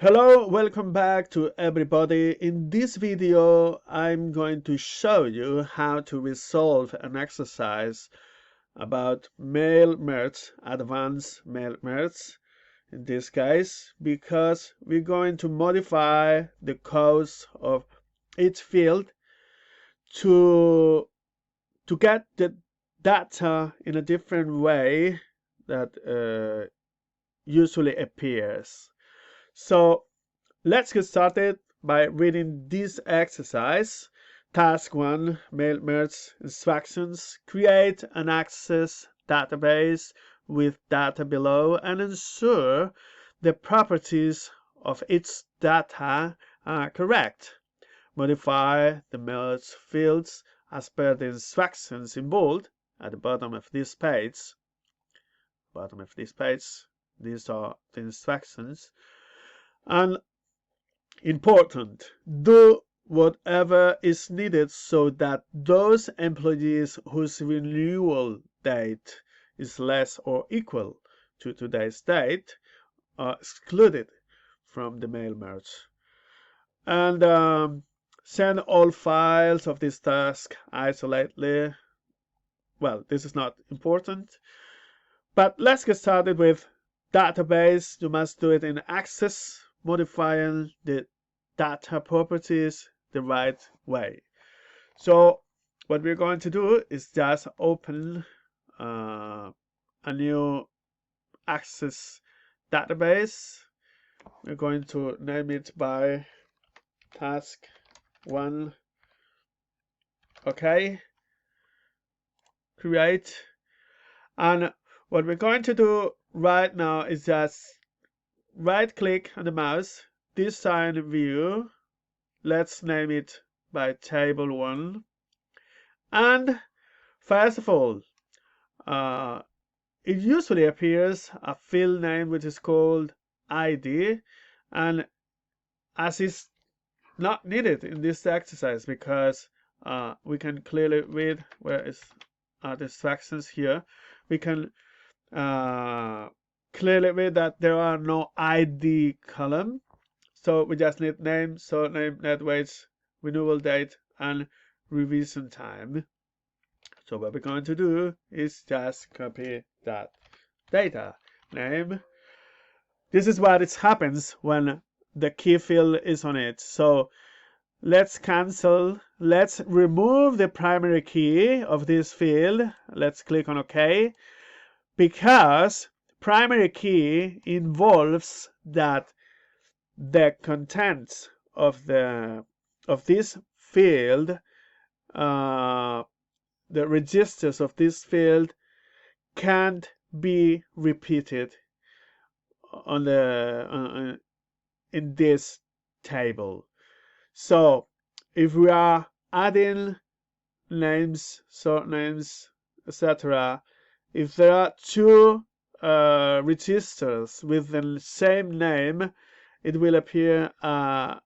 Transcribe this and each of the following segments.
Hello, welcome back to everybody. In this video, I'm going to show you how to resolve an exercise about mail merge, advanced mail merge, in this case, because we're going to modify the codes of each field to get the data in a different way that usually appears. So let's get started by reading this exercise. Task 1, mail merge instructions. Create an access database with data below and ensure the properties of its data are correct. Modify the merge fields as per the instructions in bold at the bottom of this page. These are the instructions. And important, do whatever is needed so that those employees whose renewal date is less or equal to today's date are excluded from the mail merge. And send all files of this task isolatedly. Well, this is not important, but let's get started with database. You must do it in Access, modifying the data properties the right way. So what we're going to do is just open a new Access database. We're going to name it by task 1. Okay, create. And what we're going to do right now is just right click on the mouse, design view. Let's name it by table 1. And first of all, it usually appears a field name which is called ID, and as is not needed in this exercise because we can clearly read where is the instructions here. We can clearly read that there are no ID column. So we just need name, surname, net weights, renewal date, and revision time. So what we're going to do is just copy that data name. This is what it happens when the key field is on it. So let's remove the primary key of this field. Let's click on OK, because primary key involves that the contents of this field, the registers of this field, can't be repeated in this table. So if we are adding names, surnames, etc., if there are two registers with the same name, it will appear a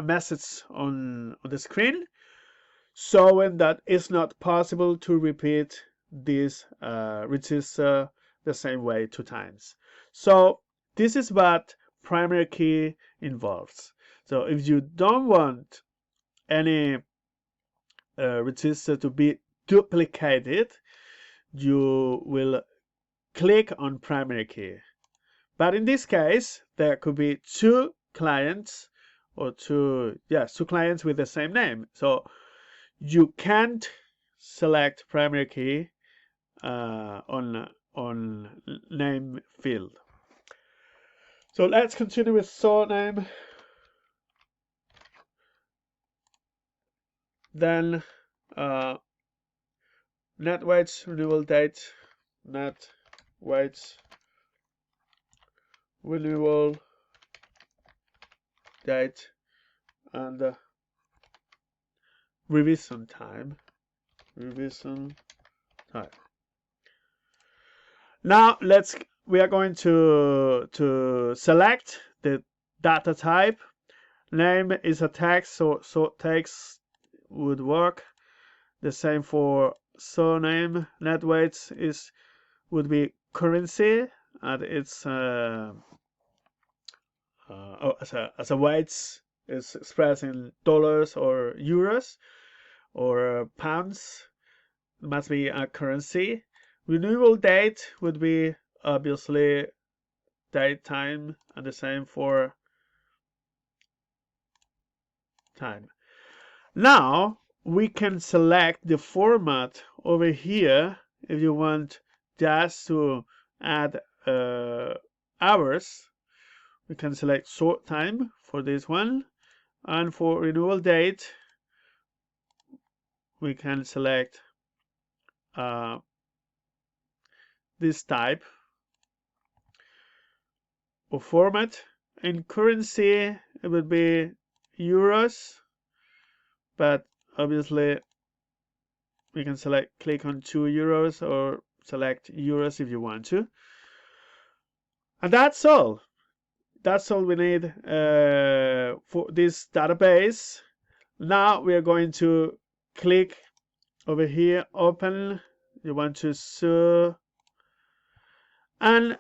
message on the screen showing that it's not possible to repeat this register the same way 2 times. So this is what primary key involves. So if you don't want any register to be duplicated, you will click on primary key. But in this case, there could be 2 clients or two clients with the same name. So you can't select primary key on name field. So let's continue with surname. Then net weights, renewal date, net weights, renewal date, and revision time. Now we are going to select the data type. Name is a text, so text would work. The same for surname. Net weights would be currency, at its as a weights is expressed in dollars or euros or pounds. It must be a currency. Renewal date would be obviously date time and the same for time. Now we can select the format over here if you want just to add hours. We can select sort time for this one, and for renewal date we can select this type of format. In currency it would be euros, but obviously we can click on 2 euros or select euros if you want to. And that's all. That's all we need for this database. Now we are going to click over here, open. You want to search, and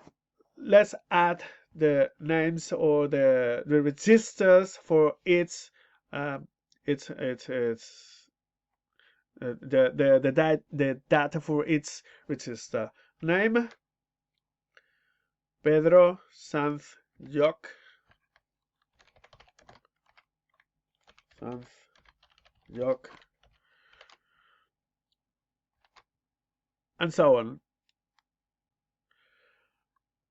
let's add the names or the registers for its the data for its register. Name Pedro Sanz Joc and so on.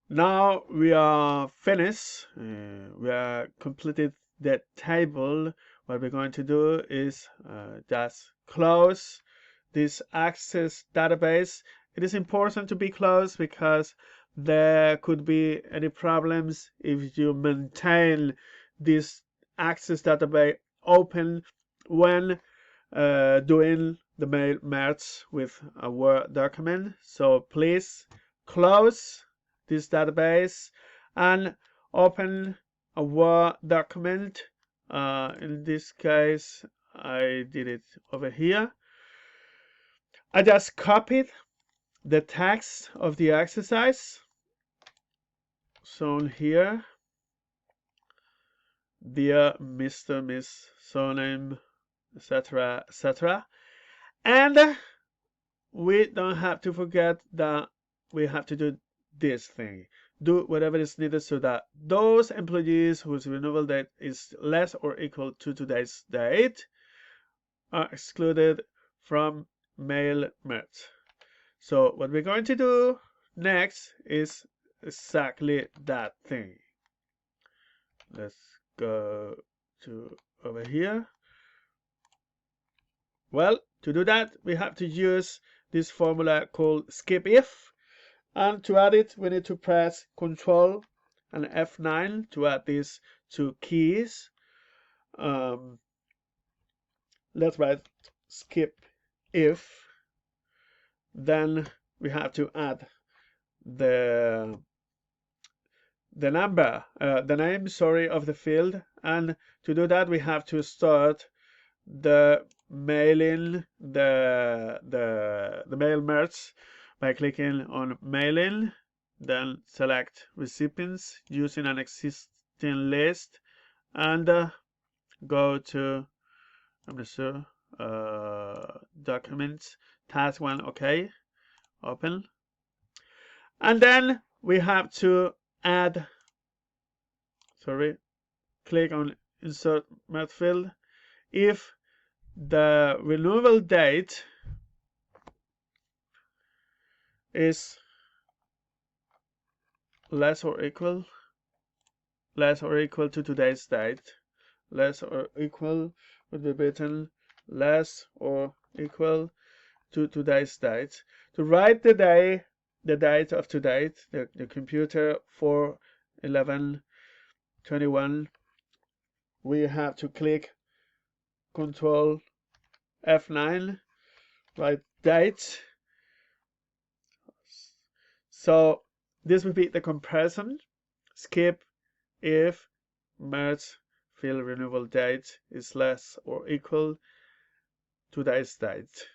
Now we are finished. We are completed that table. What we're going to do is just close this Access database. It is important to be closed because there could be any problems if you maintain this Access database open when doing the mail merge with a Word document. So please close this database and open a Word document. In this case, I did it over here. I just copied the text of the exercise shown here. Dear Mr., Miss, surname, etc., etc. And we don't have to forget that we have to do this thing. Do whatever is needed so that those employees whose renewal date is less or equal to today's date are excluded from mail merge. So what we're going to do next is exactly that thing. Let's go to over here. Well, to do that, we have to use this formula called skip if. And to add it, we need to press Control and F9 to add these two keys. Let's write skip if. Then we have to add the number, the name, sorry, of the field. And to do that, we have to start the mailing, the mail merge by clicking on mailing, then select recipients using an existing list, and go to documents, task 1, okay, open. And then we have to add, click on insert merge field if the renewal date is less or equal to today's date. Less or equal would be written less or equal to today's date. To write the date of today, the computer 4/11/21, we have to click Control F9, write date. So this would be the comparison. Skip if merge field renewal date is less or equal to today's date.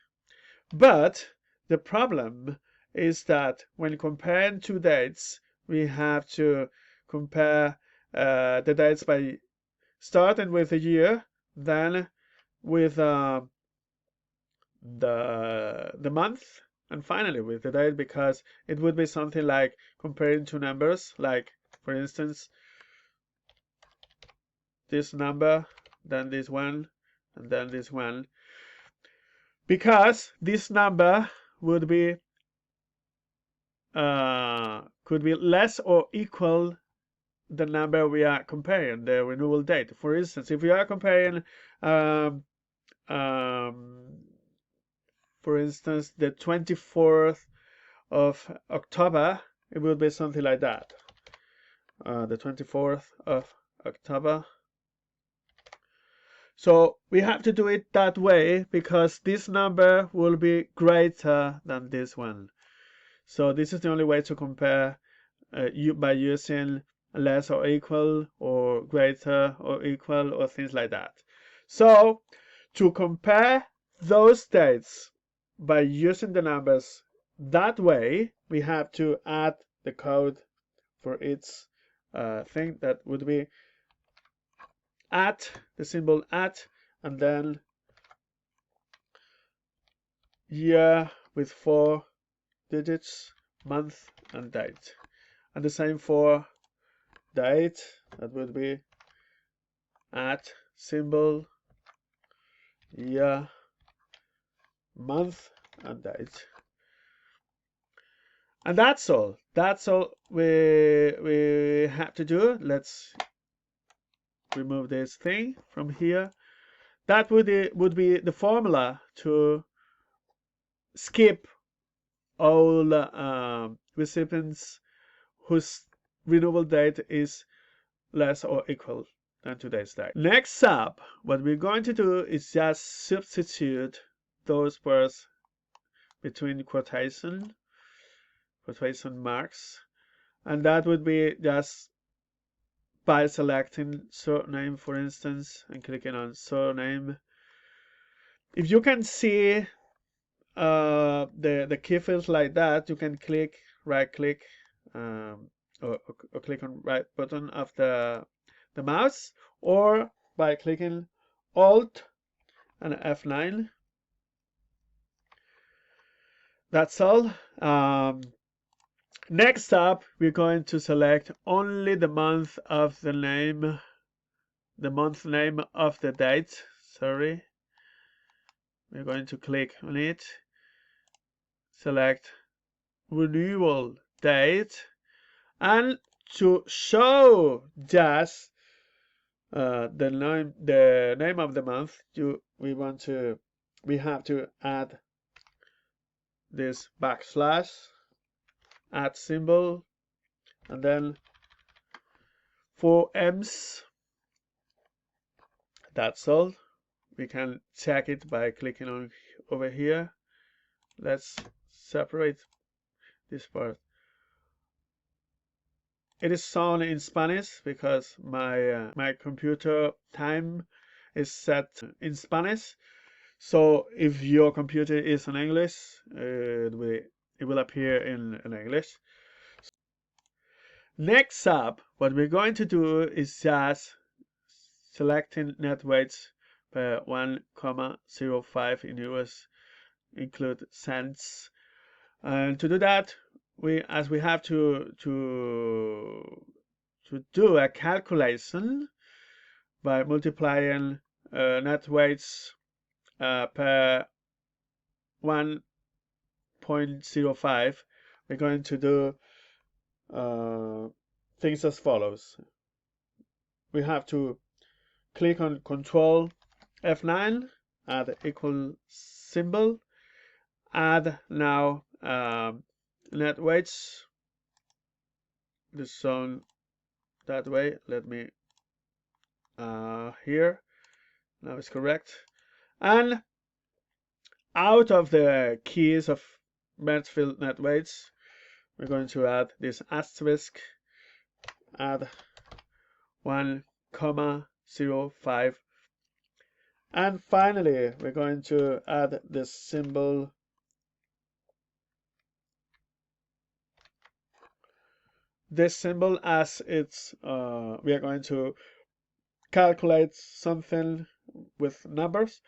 But the problem is that when comparing two dates, we have to compare the dates by starting with the year, then with the month, and finally with the date, because it would be something like comparing two numbers, like for instance this number, then this one, and then this one, because this number would be could be less or equal the number we are comparing, the renewal date. For instance, if we are comparing um, um, for instance the 24th of October, it will be something like that. The 24th of October. So we have to do it that way because this number will be greater than this one. So this is the only way to compare by using less or equal or greater or equal or things like that. So to compare those dates by using the numbers that way, we have to add the code for each thing. That would be at, the symbol at, and then year with 4 digits, month and date. And the same for date, that would be at, symbol, year, month and date. And that's all. That's all we have to do. Let's remove this thing from here. That would be the formula to skip all recipients whose renewal date is less or equal than today's date. Next up, what we're going to do is just substitute those words between quotation marks, and that would be just by selecting surname, for instance, and clicking on surname. If you can see the key fields like that, you can right click or click on right button of the mouse, or by clicking Alt and F9. That's all. Next up, we're going to select only the month of the name, the month name of the date. Sorry. We're going to click on it, select renewal date, and to show just the name of the month, we have to add this backslash, add symbol, and then 4 M's. That's all. We can check it by clicking on over here. Let's separate this part. It is shown in Spanish because my computer time is set in Spanish. So if your computer is in English, it will appear in English. Next up, what we're going to do is just selecting net weights per 1,05 in US, include cents. And to do that, we have to do a calculation by multiplying net weights per 1.05. We're going to do things as follows. We have to click on Control F9, add equal symbol, add now net weights, this shown that way. Let me here, now it's correct. And out of the keys of Mertzfield net weights, we're going to add this asterisk, add 1,05, and finally we're going to add this symbol this symbol as it's we are going to calculate something with numbers,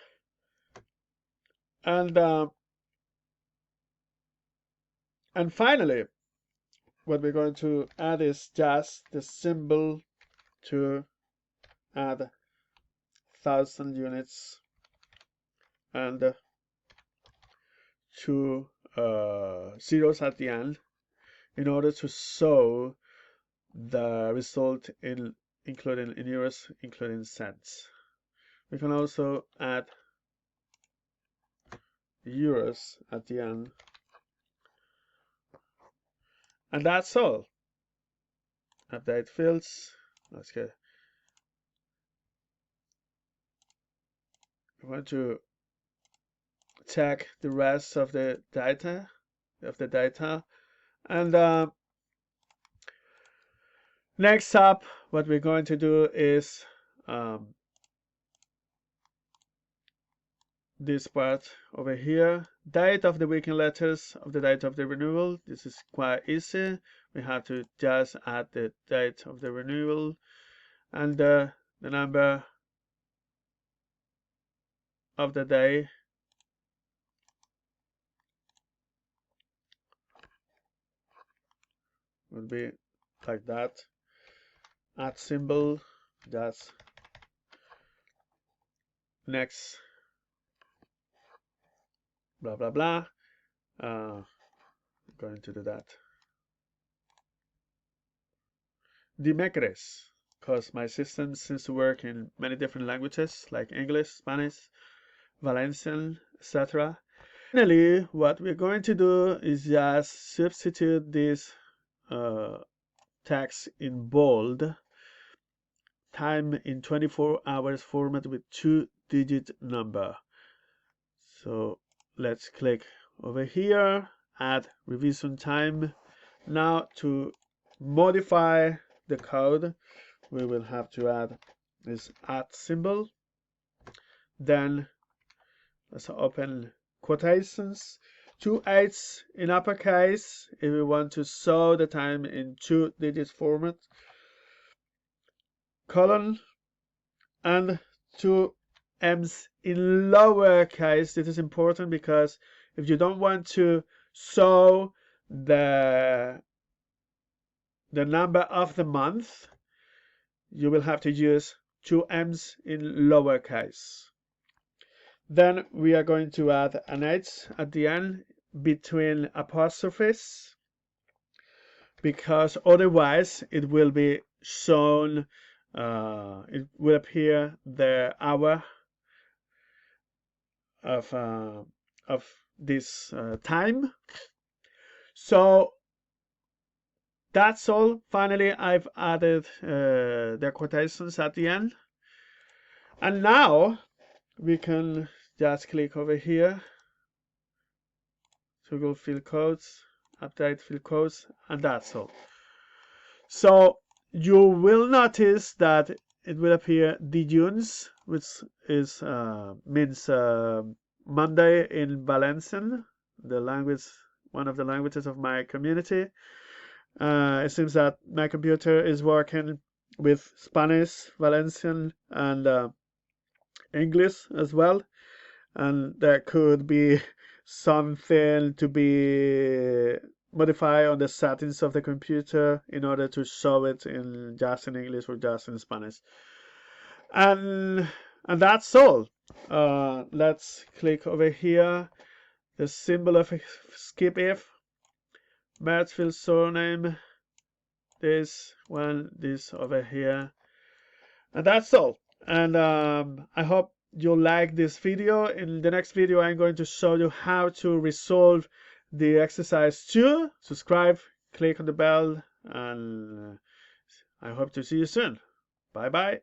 and finally what we're going to add is just the symbol to add 1,000 units and two zeros at the end in order to show the result in including in euros, including cents. We can also add euros at the end, and that's all. Update fields. Let's get. We want to check the rest of the data and next up what we're going to do is this part over here, date of the weekend letters of the date of the renewal. This is quite easy. We have to just add the date of the renewal and the number of the day will be like that. Add symbol, just next, blah blah blah. I'm going to do that. Dimecres, because my system seems to work in many different languages like English, Spanish, Valencian, etc. Finally, what we're going to do is just substitute this text in bold, time in 24 hours format with 2-digit number. So let's click over here, add revision time. Now to modify the code, we will have to add this add symbol. Then let's open quotations, 2 8s in uppercase if we want to show the time in 2-digit format, colon, and 2 M's in lowercase. This is important because if you don't want to show the number of the month, you will have to use 2 M's in lowercase. Then we are going to add an H at the end between apostrophes, because otherwise it will be shown, it will appear the hour of this time. So that's all. Finally, I've added the quotations at the end, and now we can just click over here to go field codes, update field codes, and that's all. So you will notice that it will appear dijuns, which is means Monday in Valencian, the language, one of the languages of my community. It seems that my computer is working with Spanish, Valencian, and English as well, and there could be something to be modified on the settings of the computer in order to show it in just in English or just in Spanish. And that's all. Let's click over here, the symbol of skip if, merge field surname, this one, this over here, and that's all. And I hope you like this video. In the next video I'm going to show you how to resolve the exercise 2. Subscribe, click on the bell, and I hope to see you soon. Bye bye.